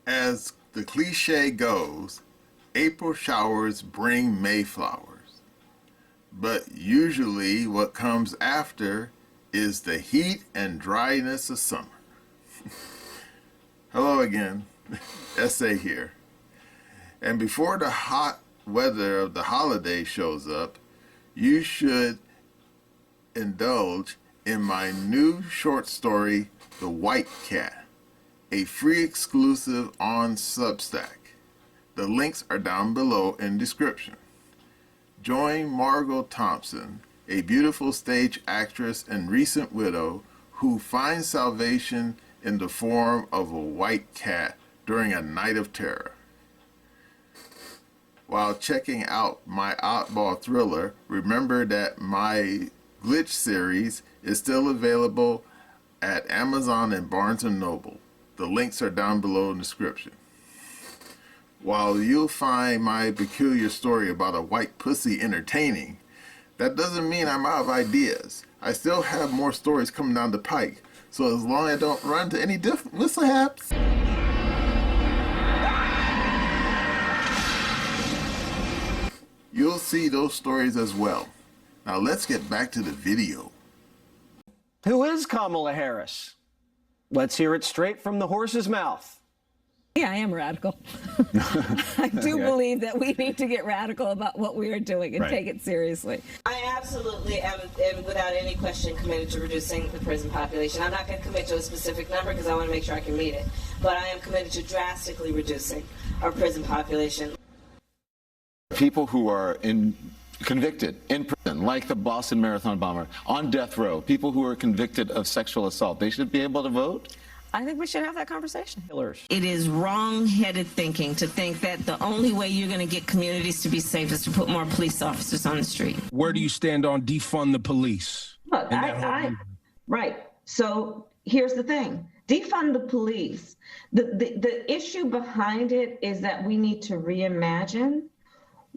As the cliche goes, April showers bring May flowers. But usually what comes after is the heat and dryness of summer. Hello again, Essay here. And before the hot weather of the holiday shows up, you should indulge in my new short story, The White Cat, a free exclusive on Substack. The links are down below in description. Join Margot Thompson, a beautiful stage actress and recent widow who finds salvation in the form of a white cat during a night of terror. While checking out my oddball thriller, remember that my Glitch series is still available at Amazon and Barnes & Noble. The links are down below in the description. While you'll find my peculiar story about a white pussy entertaining, that doesn't mean I'm out of ideas. I still have more stories coming down the pike, so as long as I don't run into any mishaps. You'll see those stories as well. Now let's get back to the video. Who is Kamala Harris? Let's hear it straight from the horse's mouth. Yeah, I am radical. I do believe that we need to get radical about what we are doing and take it seriously. I absolutely am, without any question, committed to reducing the prison population. I'm not going to commit to a specific number because I want to make sure I can meet it. But I am committed to drastically reducing our prison population. People who are convicted in prison, like the Boston Marathon bomber, on death row, people who are convicted of sexual assault, they should be able to vote? I think we should have that conversation. It is wrong-headed thinking to think that the only way you're going to get communities to be safe is to put more police officers on the street. Where do you stand on defund the police? Look, right. So here's the thing. Defund the police. The issue behind it is that we need to reimagine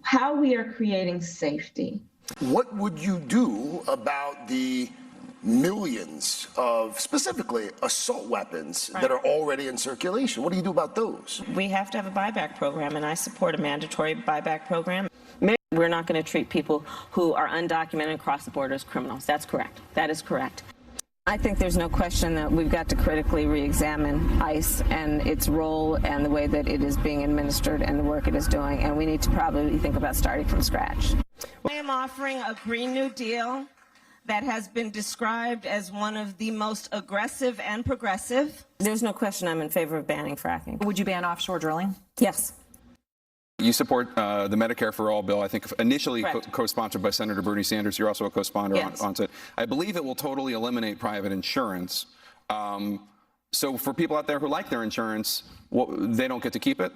how we are creating safety. What would you do about the millions of, specifically, assault weapons that are already in circulation? What do you do about those? We have to have a buyback program, and I support a mandatory buyback program. We're not going to treat people who are undocumented and cross the border as criminals. That's correct. That is correct. I think there's no question that we've got to critically re-examine ICE and its role and the way that it is being administered and the work it is doing, and we need to probably think about starting from scratch. I am offering a Green New Deal that has been described as one of the most aggressive and progressive. There's no question I'm in favor of banning fracking. Would you ban offshore drilling? Yes. You support the Medicare for All bill, I think initially co-sponsored by Senator Bernie Sanders. You're also a co-sponsor on it. I believe it will totally eliminate private insurance. So for people out there who like their insurance, they don't get to keep it?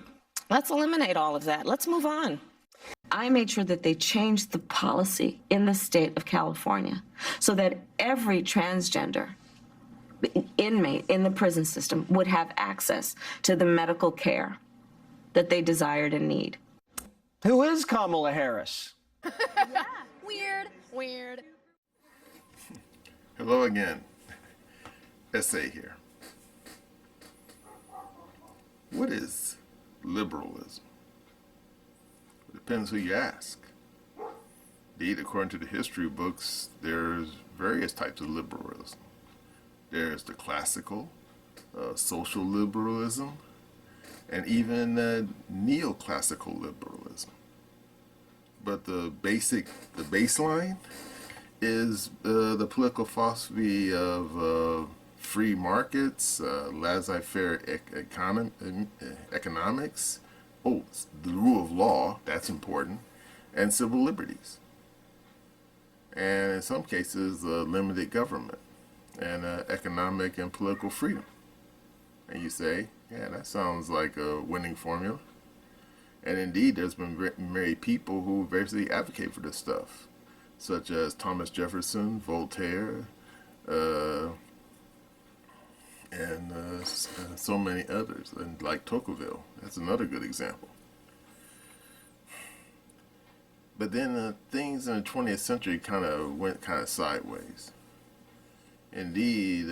Let's eliminate all of that. Let's move on. I made sure that they changed the policy in the state of California so that every transgender inmate in the prison system would have access to the medical care that they desired and need. Who is Kamala Harris? Weird. Hello again, Essay here. What is liberalism? It depends who you ask. Indeed, according to the history books, there's various types of liberalism. There's the classical, social liberalism, and even neoclassical liberalism. But the baseline is the political philosophy of free markets, laissez-faire economics, the rule of law, that's important, and civil liberties. And in some cases, limited government and economic and political freedom. And you say, yeah, that sounds like a winning formula. And indeed, there's been many people who basically advocate for this stuff, such as Thomas Jefferson, Voltaire, and so many others, and like Tocqueville. That's another good example. But then things in the 20th century went sideways. Indeed,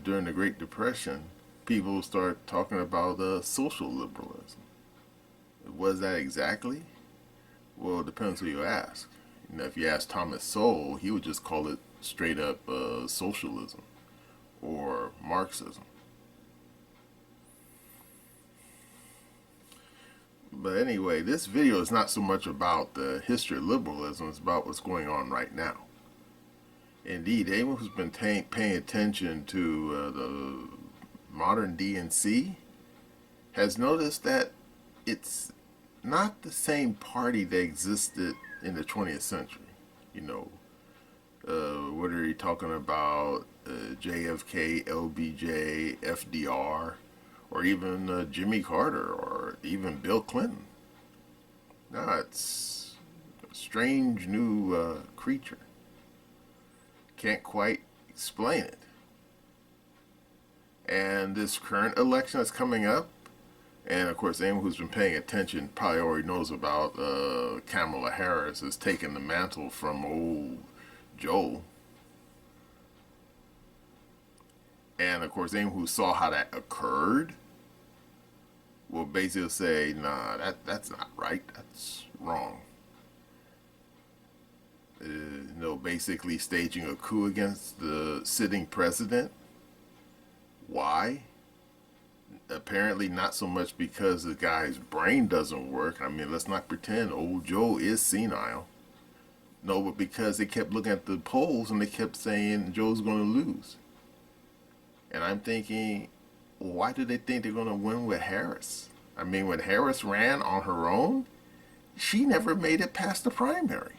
during the Great Depression, people start talking about social liberalism. What is that exactly? Well, it depends who you ask. You know, if you ask Thomas Sowell, he would just call it straight up socialism or Marxism. But anyway, this video is not so much about the history of liberalism, it's about what's going on right now. Indeed, anyone who's been paying attention to the modern DNC has noticed that it's not the same party that existed in the 20th century. You know, what are you talking about? JFK, LBJ, FDR, or even Jimmy Carter, or even Bill Clinton. No, it's a strange new creature. Can't quite explain it. And this current election that's coming up, and of course anyone who's been paying attention probably already knows about Kamala Harris has taken the mantle from old Joe. And of course anyone who saw how that occurred will basically say, nah, that's not right, that's wrong. You know, basically staging a coup against the sitting president. Why? Apparently not so much because the guy's brain doesn't work. I mean, let's not pretend old Joe is senile. No, but because they kept looking at the polls and they kept saying Joe's going to lose. And I'm thinking, why do they think they're going to win with Harris? I mean, when Harris ran on her own, she never made it past the primary.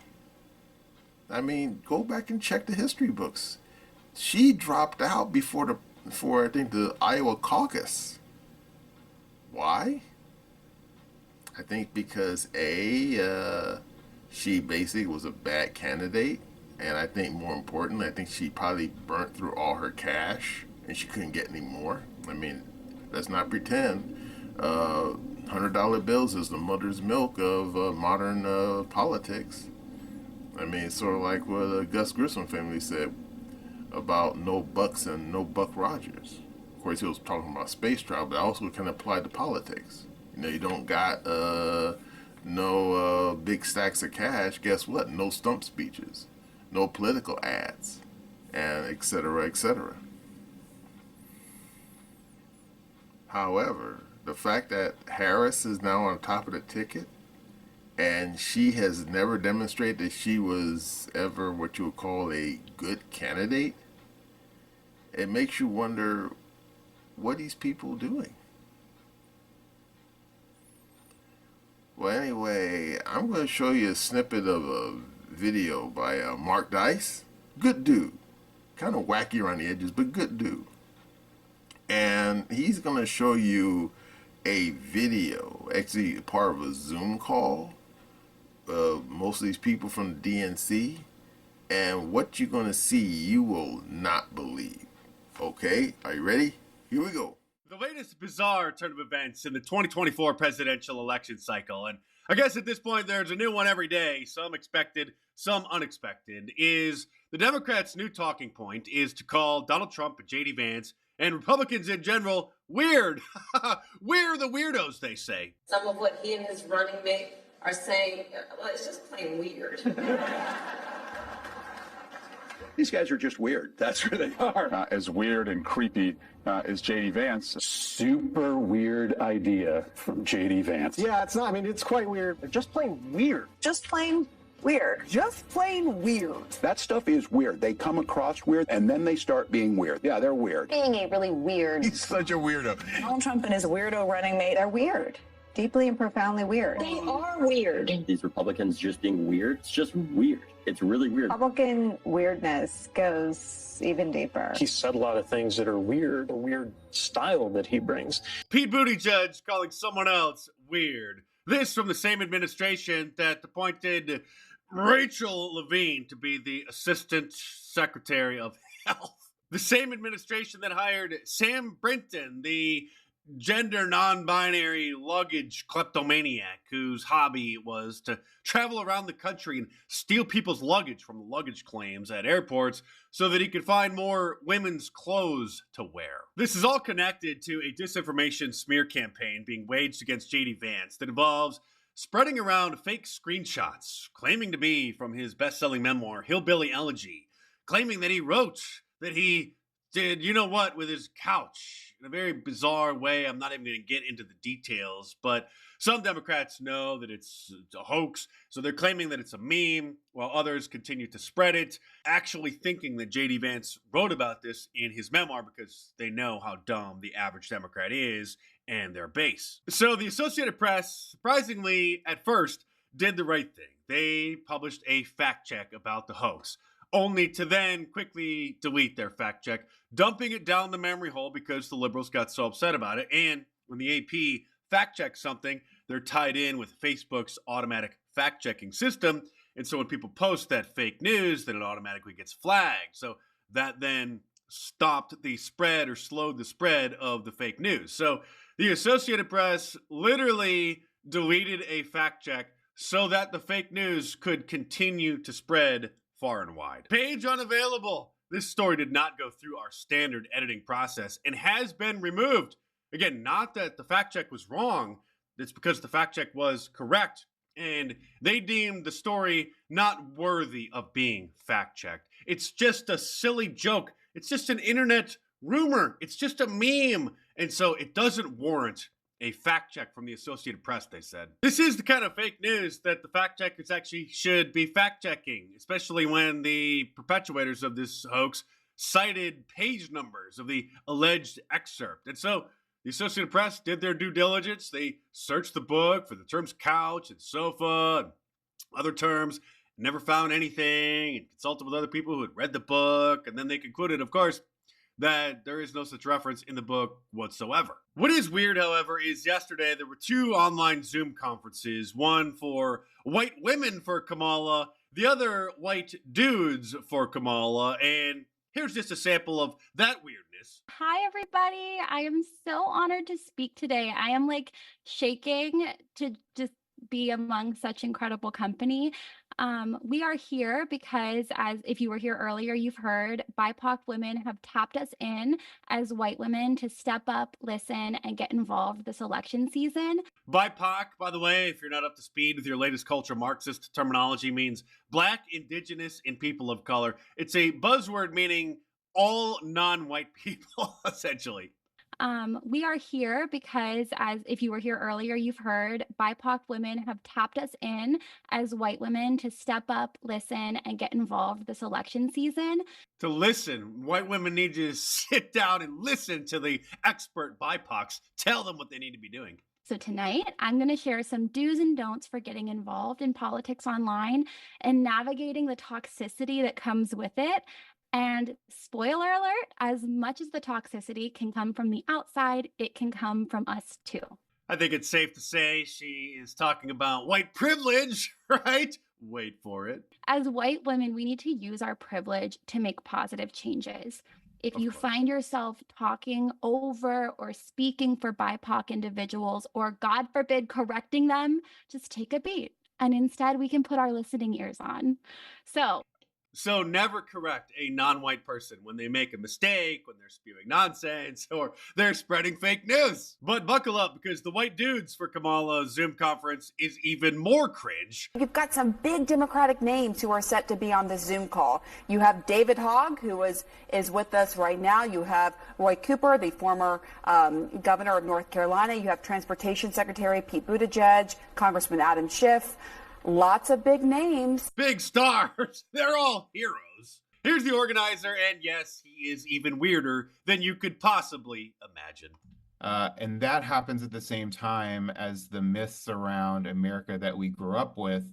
I mean, go back and check the history books. She dropped out before I think the Iowa caucus. Why? I think because she basically was a bad candidate, and I think more importantly, I think she probably burnt through all her cash and she couldn't get any more. I mean, let's not pretend. $100 bills is the mother's milk of modern politics. I mean, it's sort of like what the Gus Grissom family said about no Bucks and no Buck Rogers. Of course, he was talking about space travel, but also kind of applied to politics. You know, you don't got no big stacks of cash. Guess what? No stump speeches, no political ads, and et cetera, et cetera. However, the fact that Harris is now on top of the ticket, and she has never demonstrated that she was ever what you would call a good candidate, it makes you wonder, what are these people doing? Well, anyway, I'm going to show you a snippet of a video by Mark Dice. Good dude. Kind of wacky around the edges, but good dude. And he's going to show you a video, actually part of a Zoom call, most of these people from the DNC, and what you're going to see, you will not believe. Okay, are you ready? Here we go. The latest bizarre turn of events in the 2024 presidential election cycle, and I guess at this point there's a new one every day, some expected, some unexpected, is the Democrats' new talking point is to call Donald Trump and J.D. Vance and Republicans in general weird. We're the weirdos, they say. Some of what he and his running mate are saying, well, it's just plain weird. These guys are just weird. That's who they are. As weird and creepy as J.D. Vance. Super weird idea from J.D. Vance. Yeah, it's not. I mean, it's quite weird. Just plain weird. Just plain weird. Just plain weird. That stuff is weird. They come across weird, and then they start being weird. Yeah, they're weird. Being a really weird. He's such a weirdo. Donald Trump and his weirdo running mate are weird. Deeply and profoundly weird. They are weird. These Republicans just being weird, it's just weird. It's really weird. Republican weirdness goes even deeper. He said a lot of things that are weird, a weird style that he brings. Pete Buttigieg calling someone else weird. This from the same administration that appointed Rachel Levine to be the Assistant Secretary of Health. The same administration that hired Sam Brinton, the gender non-binary luggage kleptomaniac whose hobby was to travel around the country and steal people's luggage from the luggage claims at airports so that he could find more women's clothes to wear. This is all connected to a disinformation smear campaign being waged against J.D. Vance that involves spreading around fake screenshots claiming to be from his best-selling memoir, Hillbilly Elegy, claiming that he wrote that he did you know what with his couch in a very bizarre way. I'm not even going to get into the details, but some Democrats know that it's a hoax, so they're claiming that it's a meme, while others continue to spread it, actually thinking that J.D. Vance wrote about this in his memoir because they know how dumb the average Democrat is and their base. So the Associated Press, surprisingly, at first, did the right thing. They published a fact check about the hoax, only to then quickly delete their fact check, dumping it down the memory hole because the liberals got so upset about it. And when the AP fact checks something, they're tied in with Facebook's automatic fact checking system. And so when people post that fake news, then it automatically gets flagged. So that then stopped the spread or slowed the spread of the fake news. So the Associated Press literally deleted a fact check so that the fake news could continue to spread far and wide. Page unavailable. This story did not go through our standard editing process and has been removed. Again, not that the fact check was wrong, it's because the fact check was correct, and they deemed the story not worthy of being fact checked. It's just a silly joke. It's just an internet rumor. It's just a meme. And so it doesn't warrant a fact check from the Associated Press, they said. This is the kind of fake news that the fact checkers actually should be fact checking, especially when the perpetuators of this hoax cited page numbers of the alleged excerpt. And so the Associated Press did their due diligence. They searched the book for the terms couch and sofa and other terms, never found anything, and consulted with other people who had read the book. And then they concluded, of course, that there is no such reference in the book whatsoever. What is weird, however, is yesterday there were two online Zoom conferences, one for white women for Kamala, the other white dudes for Kamala, and here's just a sample of that weirdness. Hi, everybody. I am so honored to speak today. I am like shaking to just be among such incredible company. We are here because, as if you were here earlier, you've heard BIPOC women have tapped us in as white women to step up, listen, and get involved this election season. BIPOC, by the way, if you're not up to speed with your latest culture Marxist terminology, means Black, Indigenous, and people of color. It's a buzzword meaning all non-white people, essentially. We are here because, as if you were here earlier, you've heard BIPOC women have tapped us in as white women to step up, listen, and get involved this election season. To listen, white women need to sit down and listen to the expert BIPOCs. Tell them what they need to be doing. So tonight, I'm going to share some do's and don'ts for getting involved in politics online and navigating the toxicity that comes with it. And spoiler alert, as much as the toxicity can come from the outside, it can come from us too. I think it's safe to say she is talking about white privilege, right? Wait for it. As white women, we need to use our privilege to make positive changes. If you find yourself talking over or speaking for BIPOC individuals, or God forbid, correcting them, just take a beat. And instead, we can put our listening ears on. So never correct a non-white person when they make a mistake, when they're spewing nonsense, or they're spreading fake news. But buckle up, because the white dudes for Kamala's Zoom conference is even more cringe. You've got some big Democratic names who are set to be on this Zoom call. You have David Hogg, who is with us right now. You have Roy Cooper, the former governor of North Carolina. You have Transportation Secretary Pete Buttigieg, Congressman Adam Schiff. Lots of big names. Big stars. They're all heroes. Here's the organizer, and yes, he is even weirder than you could possibly imagine. And that happens at the same time as the myths around America that we grew up with,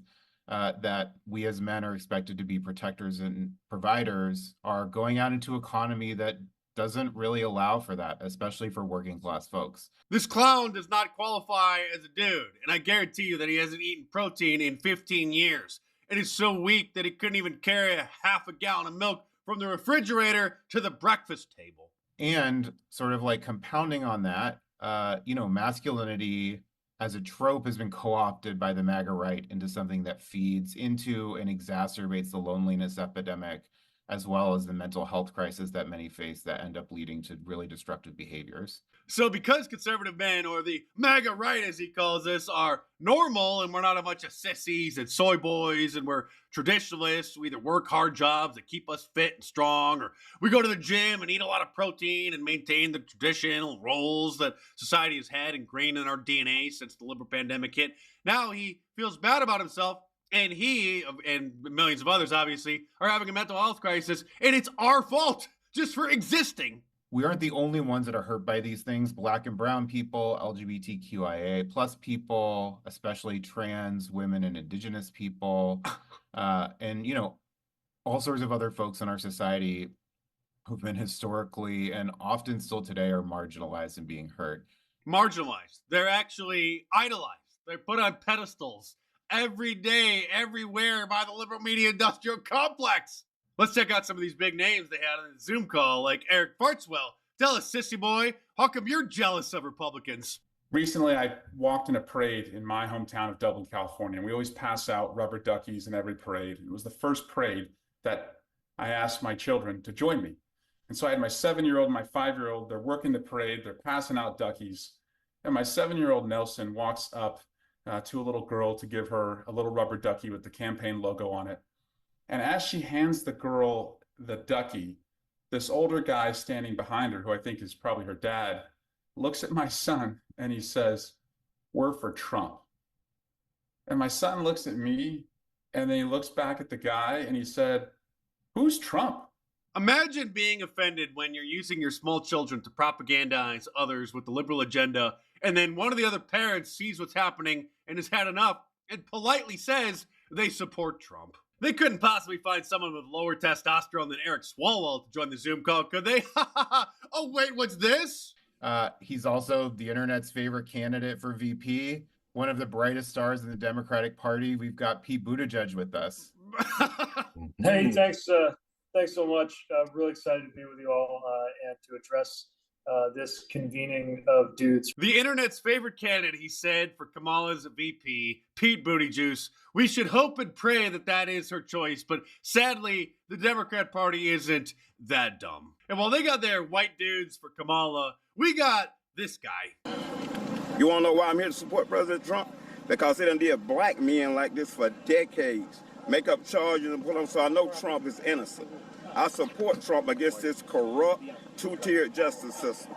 that we as men are expected to be protectors and providers, are going out into an economy that doesn't really allow for that, especially for working class folks. This clown does not qualify as a dude, and I guarantee you that he hasn't eaten protein in 15 years. And is so weak that he couldn't even carry a half a gallon of milk from the refrigerator to the breakfast table. And sort of like compounding on that, masculinity as a trope has been co-opted by the MAGA right into something that feeds into and exacerbates the loneliness epidemic, as well as the mental health crisis that many face that end up leading to really destructive behaviors. So because conservative men, or the MAGA right as he calls us, are normal and we're not a bunch of sissies and soy boys and we're traditionalists, we either work hard jobs that keep us fit and strong, or we go to the gym and eat a lot of protein and maintain the traditional roles that society has had ingrained in our DNA since the liberal pandemic hit. Now he feels bad about himself, and he and millions of others obviously are having a mental health crisis, and it's our fault just for existing. We aren't the only ones that are hurt by these things. Black and brown people, LGBTQIA plus people, especially trans women and indigenous people, and all sorts of other folks in our society who've been historically and often still today are marginalized and being hurt. Marginalized. They're actually idolized. They're put on pedestals every day, everywhere by the liberal media industrial complex. Let's check out some of these big names they had on the Zoom call, like Eric Fartswell. Tell us, sissy boy, how come you're jealous of Republicans? Recently, I walked in a parade in my hometown of Dublin, California, and we always pass out rubber duckies in every parade. It was the first parade that I asked my children to join me. And so I had my 7-year-old and my 5-year-old, they're working the parade, they're passing out duckies. And my 7-year-old Nelson walks up to a little girl to give her a little rubber ducky with the campaign logo on it. And as she hands the girl the ducky, this older guy standing behind her, who I think is probably her dad, looks at my son and he says, "We're for Trump." And my son looks at me and then he looks back at the guy and he said, "Who's Trump?" Imagine being offended when you're using your small children to propagandize others with the liberal agenda, and then one of the other parents sees what's happening and has had enough and politely says they support Trump. They couldn't possibly find someone with lower testosterone than Eric Swalwell to join the Zoom call, could they? Oh, wait, what's this? He's also the internet's favorite candidate for VP, one of the brightest stars in the Democratic Party. We've got Pete Buttigieg with us. Hey, thanks so much. I'm really excited to be with you all and to address this convening of dudes. The internet's favorite candidate, he said, for Kamala's VP, Pete Buttigieg. We should hope and pray that that is her choice, but sadly, the Democrat Party isn't that dumb. And while they got their white dudes for Kamala, we got this guy. You want to know why I'm here to support President Trump? Because they done did black men like this for decades. Make up charges and put them, so I know Trump is innocent. I support Trump against this corrupt, two-tiered justice system.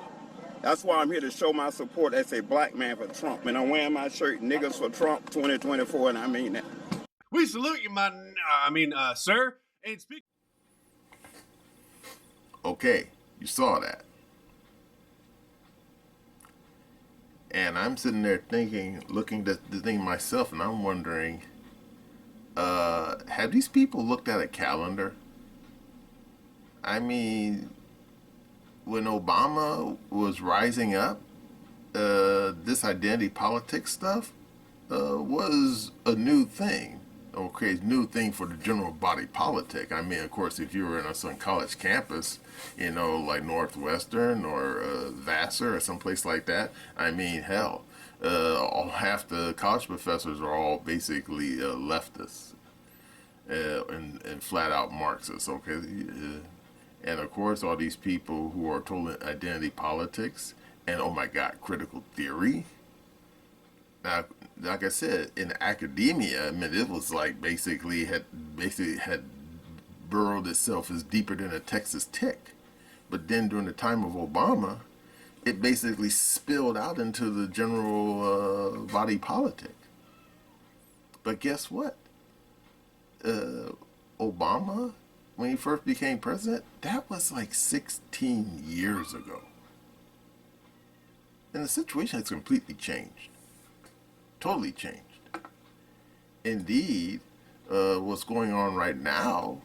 That's why I'm here to show my support as a black man for Trump. And I'm wearing my shirt, "Niggas for Trump 2024, and I mean that. We salute you, sir. And speak. Okay, you saw that. And I'm sitting there thinking, looking at the thing myself, and I'm wondering, have these people looked at a calendar? I mean, when Obama was rising up, this identity politics stuff was a new thing. Okay, new thing for the general body politic. I mean, of course, if you were in some college campus, like Northwestern or Vassar or someplace like that, I mean, hell, half the college professors are all basically leftists and flat out Marxists. Okay. And of course, all these people who are total identity politics and, oh my God, critical theory. Now, like I said, in academia, I mean, it was like basically had burrowed itself as deeper than a Texas tick. But then during the time of Obama, it basically spilled out into the general body politic. But guess what? Obama, when he first became president, that was like 16 years ago. And the situation has completely changed. Totally changed. Indeed, what's going on right now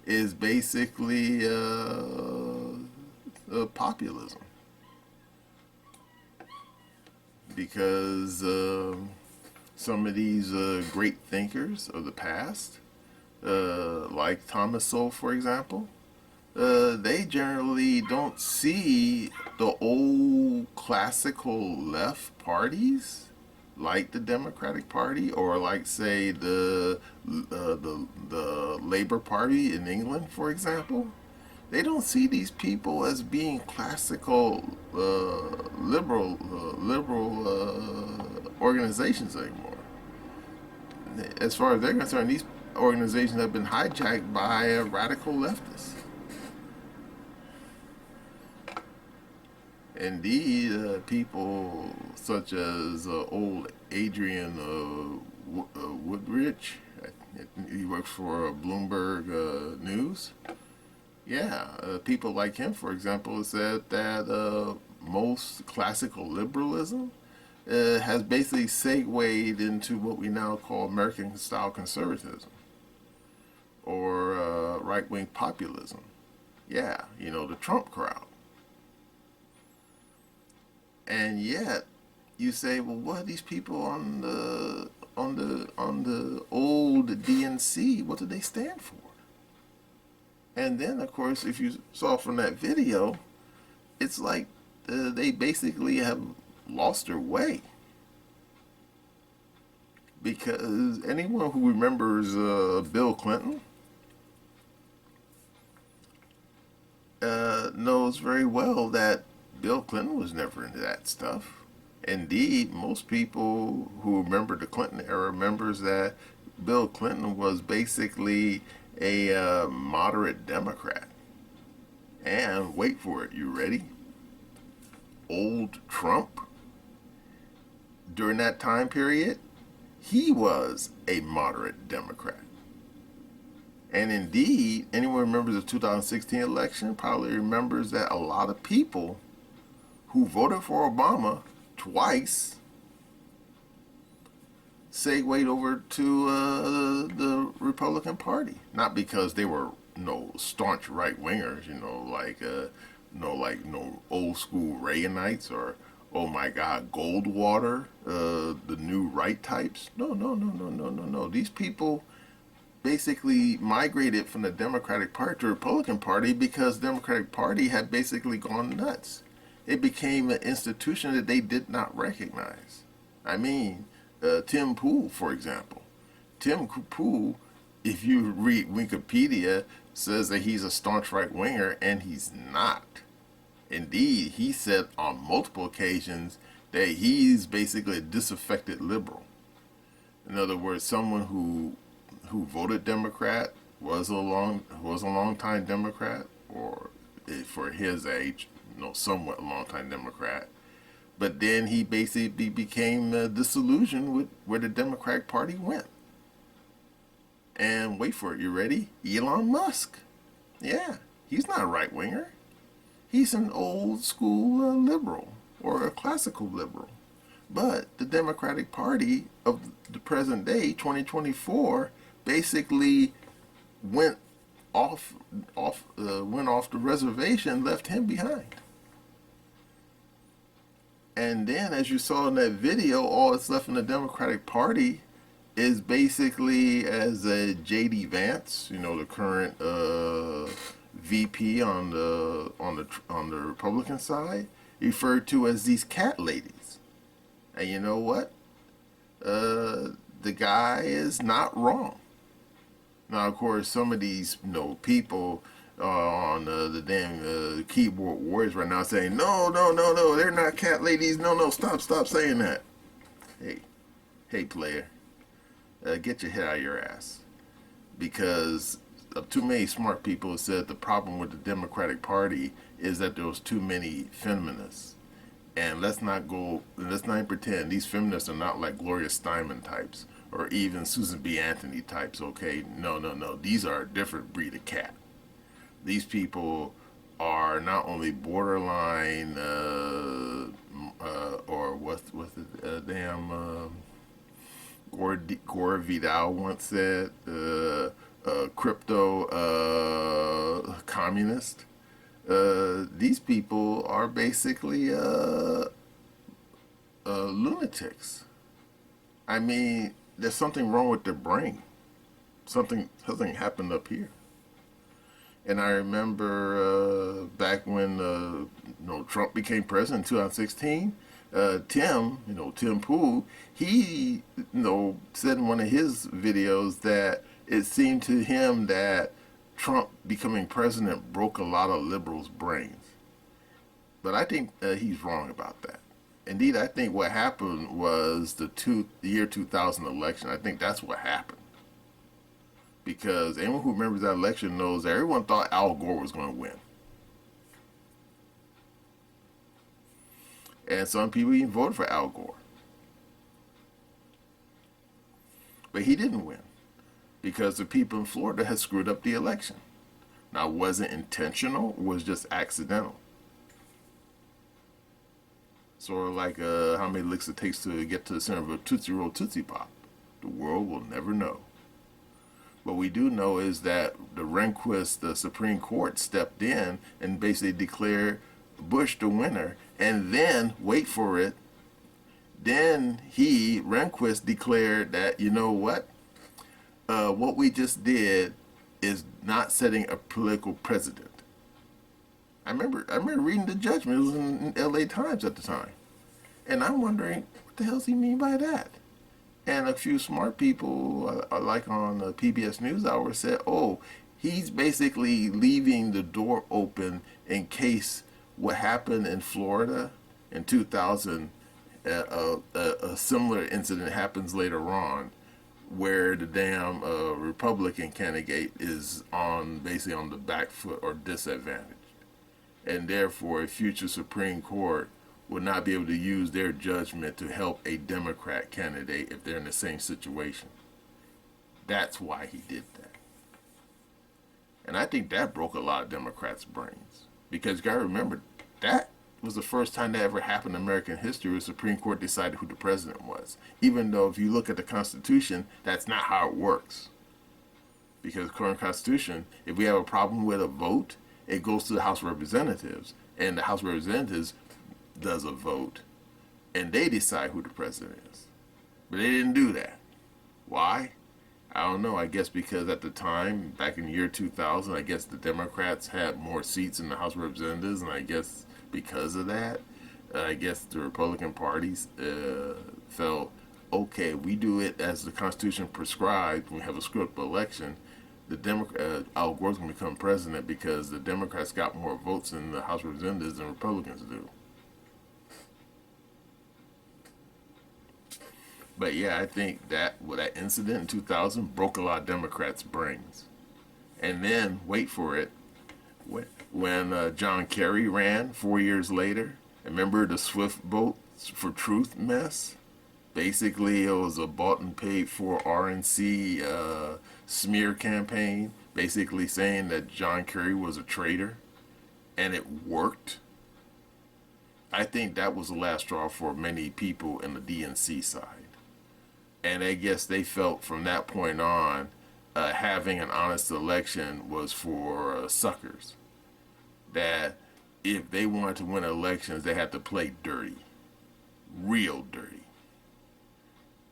is basically populism. Because some of these great thinkers of the past, like Thomas Sowell, for example, they generally don't see the old classical left parties like the Democratic Party or like say the Labour Party in England, for example. They don't see these people as being classical liberal organizations anymore. As far as they're concerned, these organizations have been hijacked by radical leftists. Indeed, people such as old Adrian Woodrich, he works for Bloomberg News. Yeah, people like him, for example, said that most classical liberalism has basically segued into what we now call American-style conservatism or right-wing populism. Yeah, you know, the Trump crowd. And yet, you say, well, what are these people on the old DNC? What do they stand for? And then, of course, if you saw from that video, it's like they basically have lost their way. Because anyone who remembers Bill Clinton knows very well that Bill Clinton was never into that stuff. Indeed, most people who remember the Clinton era remembers that Bill Clinton was basically a moderate Democrat. And wait for it, you ready? Old Trump, during that time period, he was a moderate Democrat. And indeed, anyone who remembers the 2016 election probably remembers that a lot of people who voted for Obama twice segued over to the Republican Party. Not because they were staunch right-wingers, like old school Reaganites or, oh my God, Goldwater, the new right types. No. These people basically migrated from the Democratic Party to the Republican Party because the Democratic Party had basically gone nuts. It became an institution that they did not recognize. I mean, Tim Pool, for example. Tim Pool, if you read Wikipedia, says that he's a staunch right-winger, and he's not. Indeed, he said on multiple occasions that he's basically a disaffected liberal. In other words, someone who voted Democrat, was a long time Democrat, or for his age, somewhat long-time Democrat, but then he basically became disillusioned with where the Democratic Party went. And wait for it, you ready? Elon Musk. Yeah, he's not a right-winger. He's an old-school liberal, or a classical liberal. But the Democratic Party of the present day, 2024, basically went off the reservation, left him behind. And then, as you saw in that video, all that's left in the Democratic Party is basically as J.D. Vance, the current VP on the Republican side, referred to as these cat ladies. And you know what? The guy is not wrong. Now, of course, some of these people on the damn keyboard warriors right now saying, no, they're not cat ladies. No, stop saying that. Hey, player, get your head out of your ass. Because too many smart people have said the problem with the Democratic Party is that there was too many feminists. And let's not even pretend these feminists are not like Gloria Steinem types or even Susan B. Anthony types, okay? No. These are a different breed of cat. These people are not only borderline, or what's the Gore Vidal once said, crypto communist. These people are basically lunatics. I mean, there's something wrong with their brain. Something happened up here. And I remember back when Trump became president in 2016, Tim Pool, he said in one of his videos that it seemed to him that Trump becoming president broke a lot of liberals' brains. But I think he's wrong about that. Indeed, I think what happened was the year 2000 election. I think that's what happened. Because anyone who remembers that election knows that everyone thought Al Gore was going to win. And some people even voted for Al Gore. But he didn't win because the people in Florida had screwed up the election. Now, it wasn't intentional, it was just accidental. Sort of like how many licks it takes to get to the center of a Tootsie Roll Tootsie Pop. The world will never know. What we do know is that the Supreme Court stepped in and basically declared Bush the winner. And then, wait for it, then Rehnquist declared that, you know what we just did is not setting a political precedent. I remember reading the judgment. It was in LA Times at the time. And I'm wondering, what the hell does he mean by that? And a few smart people, like on PBS NewsHour, said, oh, he's basically leaving the door open in case what happened in Florida in 2000, a similar incident happens later on, where the damn Republican candidate is basically on the back foot or disadvantaged. And therefore, a future Supreme Court would not be able to use their judgment to help a Democrat candidate if they're in the same situation. That's why he did that. And I think that broke a lot of Democrats' brains. Because you got to remember, that was the first time that ever happened in American history where the Supreme Court decided who the president was. Even though if you look at the Constitution, that's not how it works. Because the current Constitution, if we have a problem with a vote, it goes to the House of Representatives. And the House of Representatives does a vote, and they decide who the president is. But they didn't do that. Why? I don't know. I guess because at the time, back in the year 2000, I guess the Democrats had more seats in the House of Representatives, and I guess because of that, I guess the Republican parties felt, okay, we do it as the Constitution prescribed when we have a script election. Al Gore's going to become president because the Democrats got more votes in the House of Representatives than Republicans do. But yeah, I think that incident in 2000 broke a lot of Democrats' brains. And then, wait for it, when John Kerry ran 4 years later, remember the Swift Votes for Truth mess? Basically, it was a bought and paid for RNC smear campaign, basically saying that John Kerry was a traitor, and it worked. I think that was the last straw for many people in the DNC side. And I guess they felt from that point on, having an honest election was for suckers. That if they wanted to win elections, they had to play dirty. Real dirty.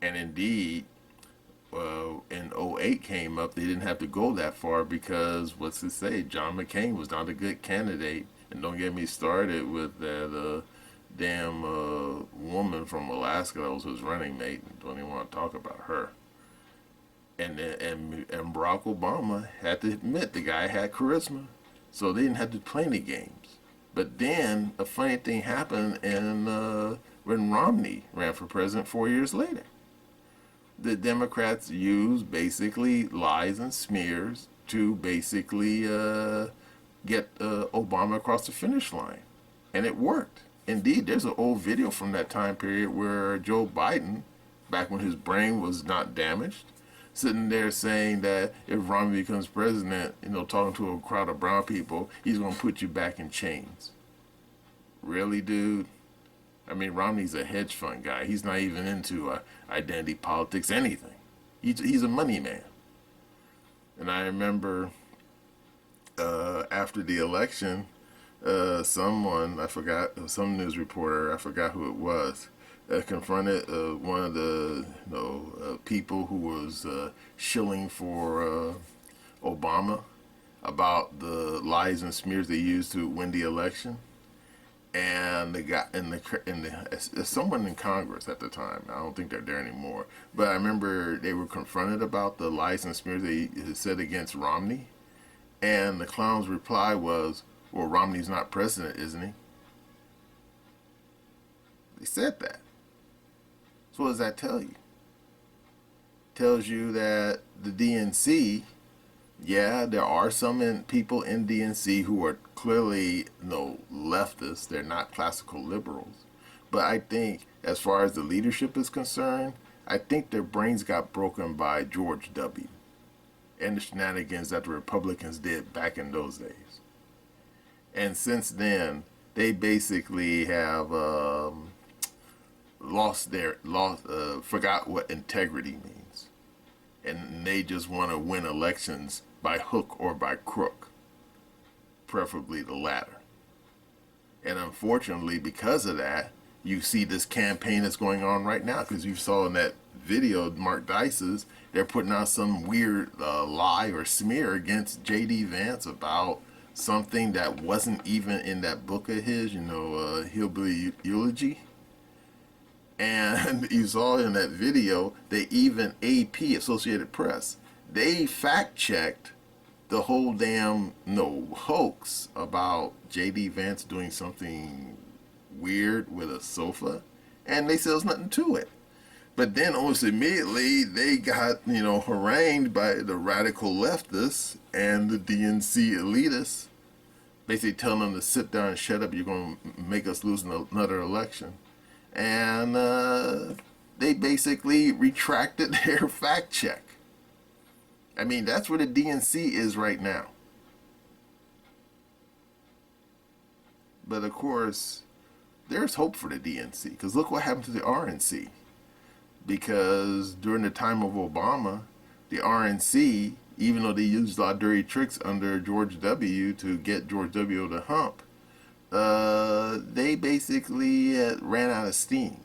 And indeed, in 2008 came up, they didn't have to go that far because, what's it say, John McCain was not a good candidate. And don't get me started with that damn woman from Alaska that was his running mate. Don't even want to talk about her. And Barack Obama had to admit the guy had charisma, so they didn't have to play any games. But then a funny thing happened when Romney ran for president 4 years later. The Democrats used basically lies and smears to basically get Obama across the finish line, and it worked. Indeed, there's an old video from that time period where Joe Biden, back when his brain was not damaged, sitting there saying that if Romney becomes president, talking to a crowd of brown people, he's going to put you back in chains. Really, dude? I mean, Romney's a hedge fund guy. He's not even into identity politics, anything. He's a money man. And I remember after the election, someone, I forgot, some news reporter, I forgot who it was, confronted one of the people who was shilling for Obama about the lies and smears they used to win the election. And the guy someone in Congress at the time, I don't think they're there anymore, but I remember they were confronted about the lies and smears they said against Romney, and the clown's reply was, well, Romney's not president, isn't he? They said that. So what does that tell you? It tells you that the DNC, yeah, there are some people in DNC who are clearly leftists. They're not classical liberals. But I think as far as the leadership is concerned, I think their brains got broken by George W. and the shenanigans that the Republicans did back in those days. And since then, they basically have forgot what integrity means. And they just want to win elections by hook or by crook, preferably the latter. And unfortunately, because of that, you see this campaign that's going on right now, because you saw in that video, Mark Dice's, they're putting out some weird lie or smear against J.D. Vance about something that wasn't even in that book of his, Hillbilly Eulogy. And you saw in that video, they even AP, Associated Press, they fact-checked the whole damn hoax about J.D. Vance doing something weird with a sofa, and they said there's nothing to it. But then almost immediately they got, harangued by the radical leftists and the DNC elitists, basically telling them to sit down and shut up, you're going to make us lose another election. And they basically retracted their fact check. I mean, that's where the DNC is right now. But of course, there's hope for the DNC, because look what happened to the RNC. Because during the time of Obama, the RNC, even though they used a lot of dirty tricks under George W. to get George W. to hump, they basically ran out of steam.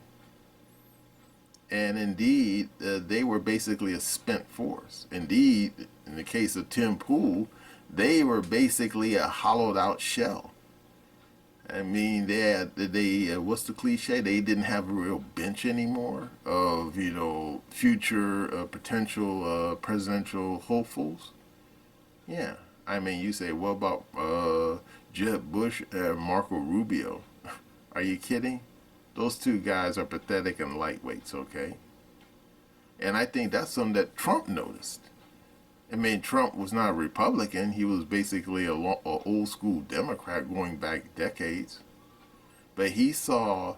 And indeed, they were basically a spent force. Indeed, in the case of Tim Pool, they were basically a hollowed out shell. I mean, what's the cliche? They didn't have a real bench anymore of, future potential presidential hopefuls. Yeah. I mean, you say, what about Jeb Bush and Marco Rubio? Are you kidding? Those two guys are pathetic and lightweights, okay? And I think that's something that Trump noticed. I mean, Trump was not a Republican. He was basically a old school Democrat going back decades. But he saw,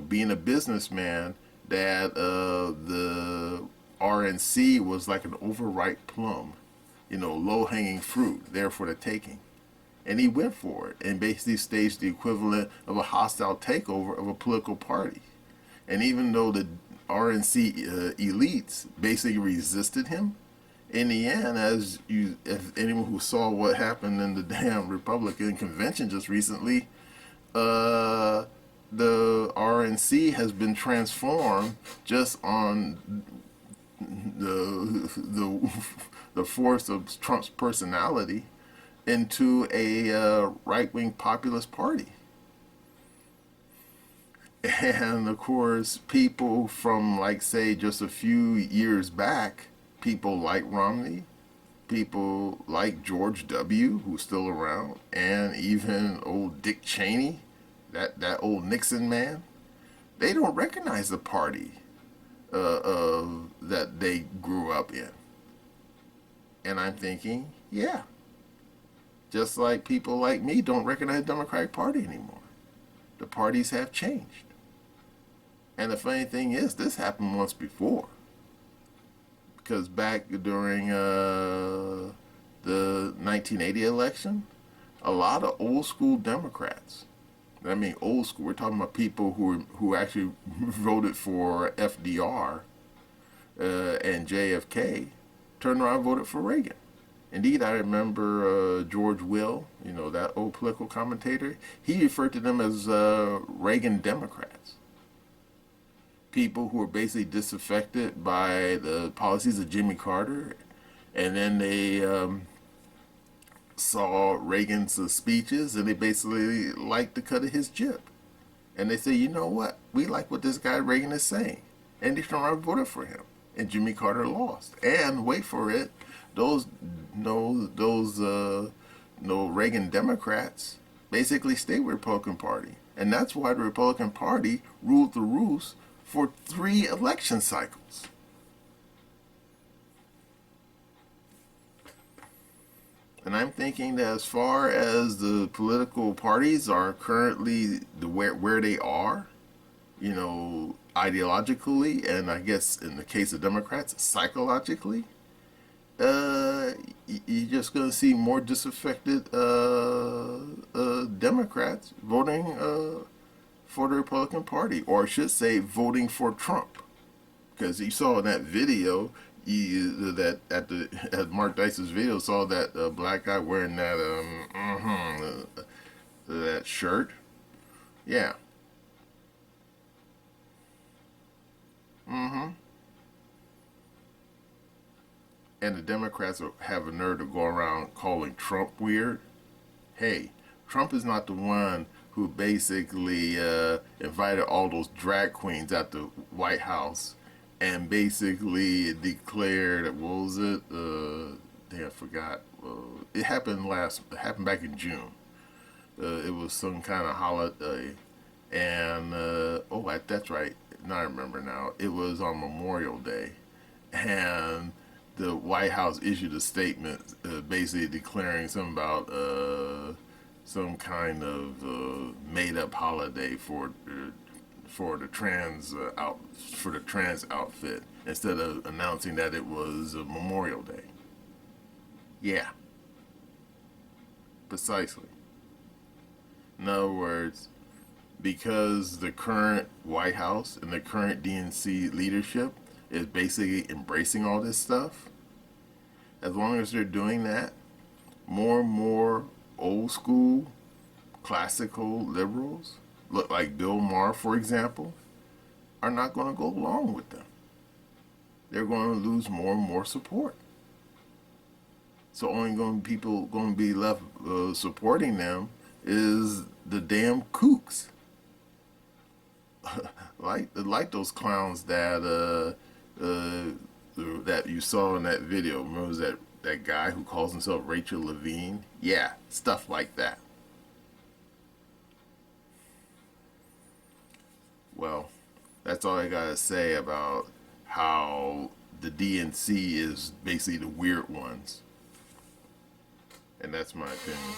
being a businessman, that the RNC was like an overripe plum, low-hanging fruit, there for the taking. And he went for it and basically staged the equivalent of a hostile takeover of a political party. And even though the RNC elites basically resisted him, in the end, if anyone who saw what happened in the damn Republican convention just recently, the RNC has been transformed just on the force of Trump's personality into a right-wing populist party. And of course, people from, say, just a few years back, people like Romney, people like George W., who's still around, and even old Dick Cheney, that old Nixon man, they don't recognize the party that they grew up in. And I'm thinking, yeah, just like people like me don't recognize the Democratic Party anymore. The parties have changed. And the funny thing is, this happened once before. Because back during the 1980 election, a lot of old school Democrats, I mean old school, we're talking about people who actually voted for FDR and JFK, turned around and voted for Reagan. Indeed, I remember George Will, that old political commentator, he referred to them as Reagan Democrats. People who were basically disaffected by the policies of Jimmy Carter, and then they saw Reagan's speeches, and they basically liked the cut of his jib. And they say, you know what? We like what this guy Reagan is saying. And they turned around and voted for him. And Jimmy Carter lost. And wait for it, those Reagan Democrats basically stayed with the Republican Party. And that's why the Republican Party ruled the roost for 3 election cycles. And I'm thinking that as far as the political parties are currently where they are, you know, ideologically, and I guess in the case of Democrats, psychologically, you're just going to see more disaffected Democrats voting for the Republican Party, or I should say voting for Trump. Because you saw in that video, at Mark Dice's video, saw that black guy wearing that that shirt. Yeah. And the Democrats have a nerve to go around calling Trump weird. Hey, Trump is not the one who basically invited all those drag queens at the White House and basically declared, what was it? I forgot. It happened back in June. It was some kind of holiday, and that's right. Now I remember now. It was on Memorial Day, and the White House issued a statement basically declaring something about some kind of made-up holiday for the trans outfit, instead of announcing that it was Memorial Day. Yeah, precisely. In other words, because the current White House and the current DNC leadership is basically embracing all this stuff, as long as they're doing that, more and more old school, classical liberals, look like Bill Maher, for example, are not going to go along with them. They're going to lose more and more support. So people going to be left supporting them is the damn kooks. like those clowns that that you saw in that video. Remember that guy who calls himself Rachel Levine? Yeah, stuff like that. Well, that's all I gotta say about how the DNC is basically the weird ones. And that's my opinion.